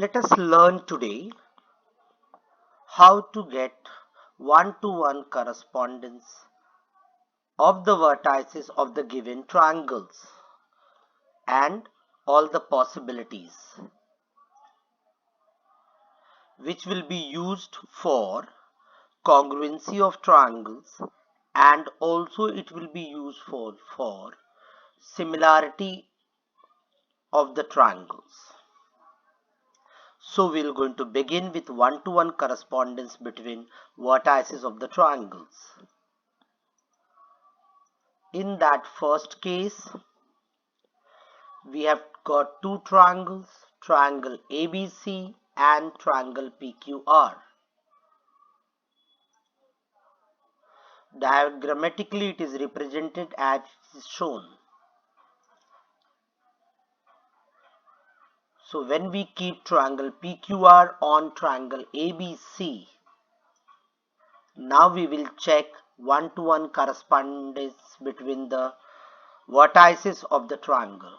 Let us learn today how to get one-to-one correspondence of the vertices of the given triangles and all the possibilities which will be used for congruency of triangles, and also it will be used for similarity of the triangles. So we are going to begin with one-to-one correspondence between vertices of the triangles. In that first case, we have got two triangles, triangle ABC and triangle PQR. Diagrammatically, it is represented as shown. So when we keep triangle PQR on triangle ABC, now we will check one-to-one correspondence between the vertices of the triangle.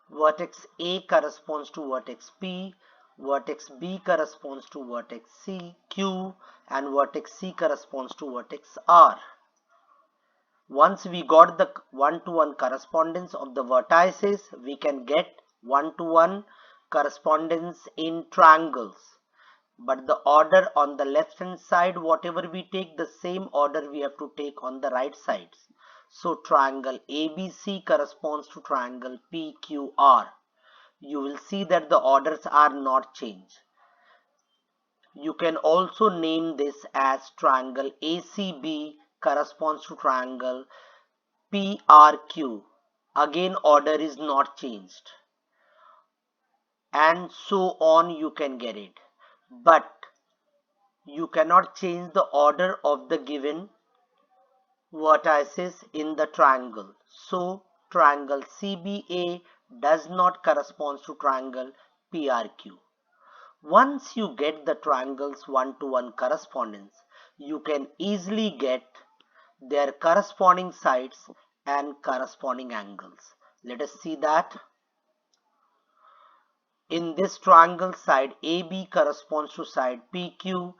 Vertex A corresponds to vertex P, vertex B corresponds to vertex Q, and vertex C corresponds to vertex R. Once we got the one-to-one correspondence of the vertices, we can get one-to-one correspondence in triangles. But the order on the left hand side, whatever we take, the same order we have to take on the right sides. So triangle ABC corresponds to triangle PQR. You will see that the orders are not changed. You can also name this as triangle ACB corresponds to triangle PRQ. Again, order is not changed. And so on, you can get it. But you cannot change the order of the given vertices in the triangle. So triangle CBA does not correspond to triangle PRQ. Once you get the triangles one-to-one correspondence, you can easily get their corresponding sides and corresponding angles. Let us see that. In this triangle, side AB corresponds to side PQ,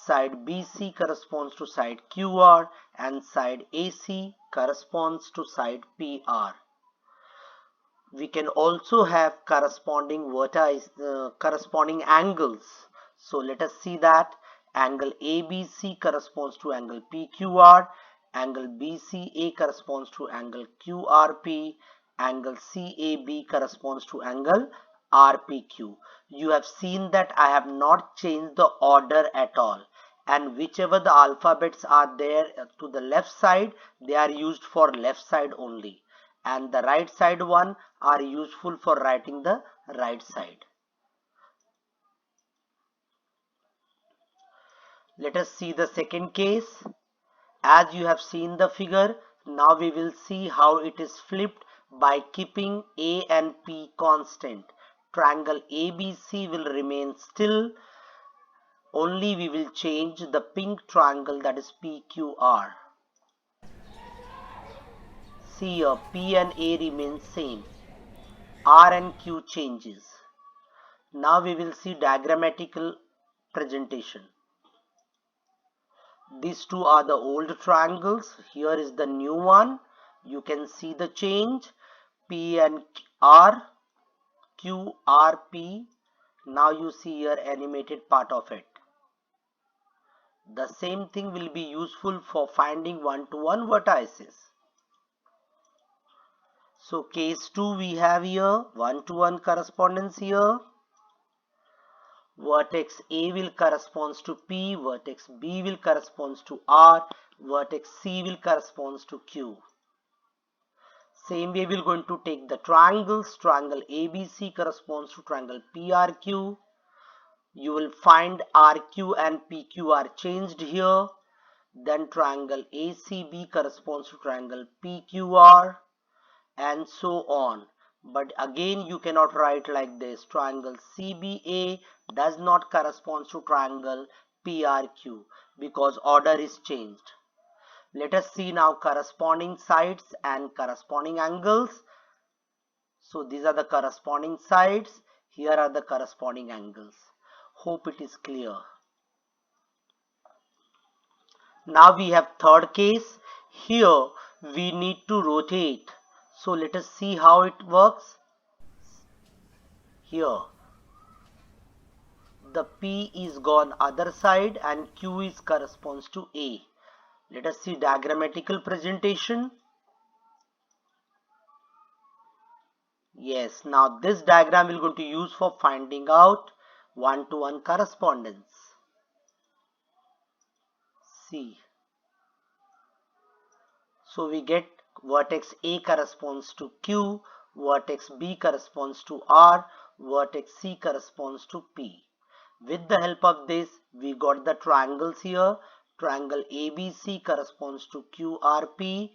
side BC corresponds to side QR, and side AC corresponds to side PR. We can also have corresponding corresponding angles. So let us see that. Angle ABC corresponds to angle PQR, angle BCA corresponds to angle QRP, angle CAB corresponds to angle RPQ. You have seen that I have not changed the order at all, and whichever the alphabets are there to the left side, they are used for left side only, and the right side one are useful for writing the right side. Let us see the second case. As you have seen the figure, now we will see how it is flipped by keeping A and P constant. Triangle ABC will remain still, only we will change the pink triangle, that is PQR. See here, P and A remain same, R and Q changes. Now we will see diagrammatical presentation. These two are the old triangles. Here is the new one. You can see the change. P and R, Q, R, P. Now you see here animated part of it. The same thing will be useful for finding one-to-one vertices. So case 2 we have here one-to-one correspondence here. Vertex A will corresponds to P, vertex B will corresponds to R, vertex C will corresponds to Q. Same way we are going to take the triangles. Triangle ABC corresponds to triangle PRQ. You will find RQ and PQ are changed here. Then triangle ACB corresponds to triangle PQR, and so on. But again, you cannot write like this. Triangle CBA does not correspond to triangle PRQ because order is changed. Let us see now corresponding sides and corresponding angles. So these are the corresponding sides. Here are the corresponding angles. Hope it is clear. Now we have third case. Here we need to rotate. So let us see how it works. Here the P is gone other side and Q is corresponds to A. Let us see diagrammatical presentation. Yes, now this diagram we're going to use for finding out one-to-one correspondence. See. So we get vertex A corresponds to Q, vertex B corresponds to R, vertex C corresponds to P. With the help of this, we got the triangles here. Triangle ABC corresponds to QRP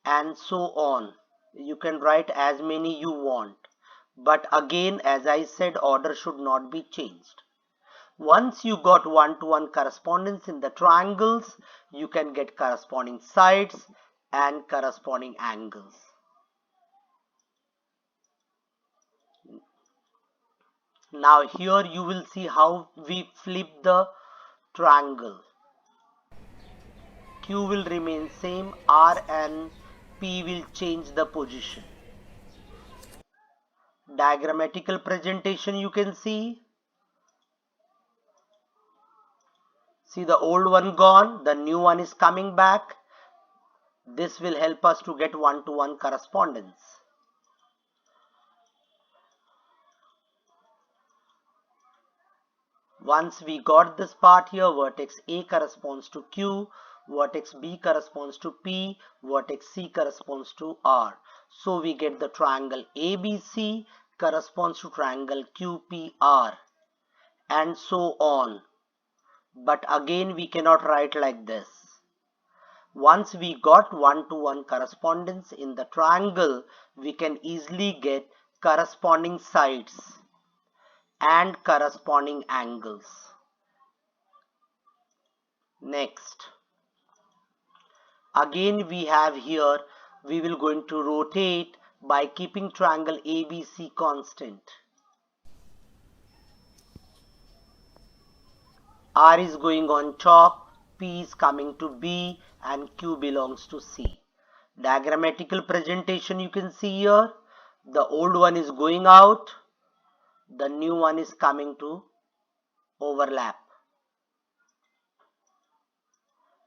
and so on. You can write as many you want. But again, as I said, order should not be changed. Once you got one-to-one correspondence in the triangles, you can get corresponding sides and corresponding angles. Now here you will see how we flip the triangle. Q will remain same, R and P will change the position. Diagrammatical presentation you can see. See the old one gone, the new one is coming back. This will help us to get one-to-one correspondence. Once we got this part here, vertex A corresponds to Q, vertex B corresponds to P, vertex C corresponds to R. So we get the triangle ABC corresponds to triangle QPR and so on. But again we cannot write like this. Once we got one-to-one correspondence in the triangle, we can easily get corresponding sides and corresponding angles. Next, again we have here, we will going to rotate by keeping triangle ABC constant. R is going on top, P is coming to B and Q belongs to C. Diagrammatical presentation you can see here. The old one is going out, the new one is coming to overlap.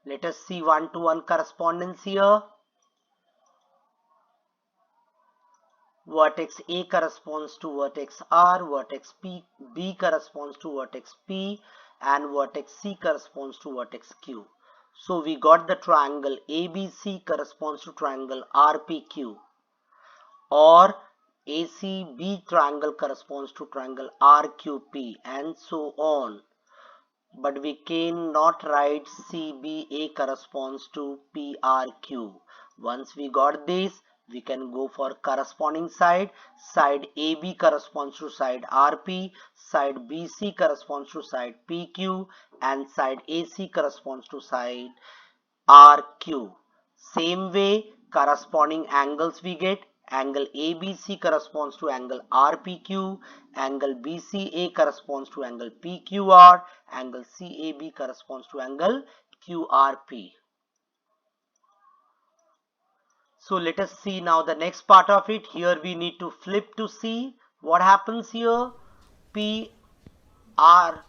Let us see one-to-one correspondence here. Vertex A corresponds to vertex R, vertex B corresponds to vertex P and vertex C corresponds to vertex Q. So we got the triangle ABC corresponds to triangle RPQ, or ACB triangle corresponds to triangle RQP and so on. But we cannot write CBA corresponds to PRQ. Once we got this, we can go for corresponding side. Side AB corresponds to side RP, side BC corresponds to side PQ and side AC corresponds to side RQ. Same way, corresponding angles we get. Angle ABC corresponds to angle RPQ, angle BCA corresponds to angle PQR, angle CAB corresponds to angle QRP. So let us see now the next part of it. Here we need to flip to see what happens here. PR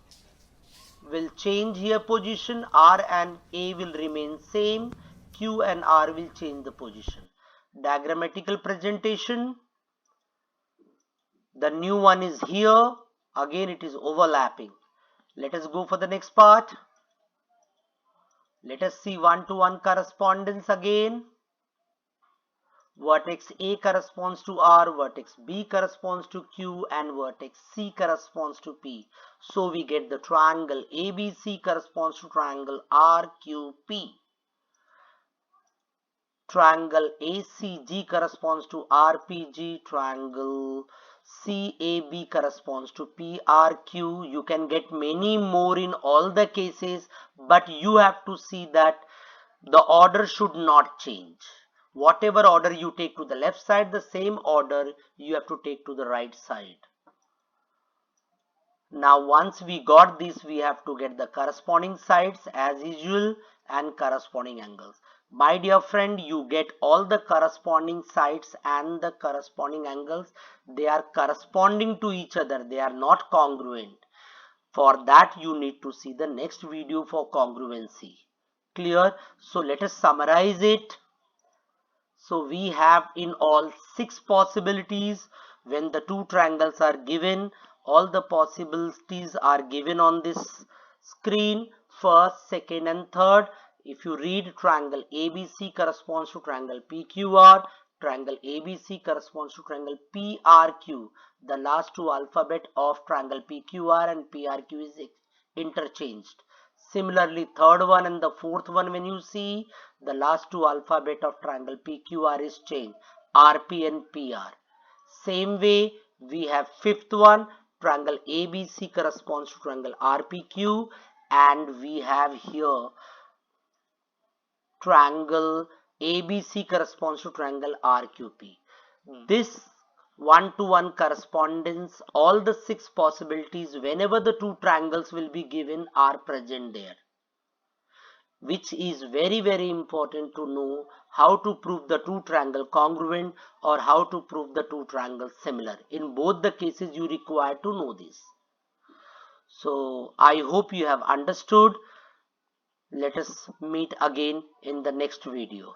will change here position, R and A will remain same, Q and R will change the position. Diagrammatical presentation. The new one is here. Again it is overlapping. Let us go for the next part. Let us see one-to-one correspondence again. Vertex A corresponds to R, vertex B corresponds to Q and vertex C corresponds to P. So we get the triangle ABC corresponds to triangle RQP. Triangle ACG corresponds to RPG, triangle CAB corresponds to PRQ. You can get many more in all the cases, but you have to see that the order should not change. Whatever order you take to the left side, the same order you have to take to the right side. Now once we got this, we have to get the corresponding sides as usual and corresponding angles. My dear friend, you get all the corresponding sides and the corresponding angles. They are corresponding to each other. They are not congruent. For that you need to see the next video for congruency. Clear? So let us summarize it. So we have in all 6 possibilities. When the two triangles are given, all the possibilities are given on this screen, first, second and third. If you read, triangle ABC corresponds to triangle PQR, triangle ABC corresponds to triangle PRQ. The last two alphabet of triangle PQR and PRQ is interchanged. Similarly, third one and the fourth one, when you see, the last two alphabet of triangle PQR is changed, RP and PR. Same way, we have fifth one, triangle ABC corresponds to triangle RPQ, and we have here triangle ABC corresponds to triangle RQP. This one-to-one correspondence, all the 6 possibilities whenever the two triangles will be given are present there, which is very important to know how to prove the two triangle congruent or how to prove the two triangles similar. In both the cases you require to know this. So I hope you have understood. Let us meet again in the next video.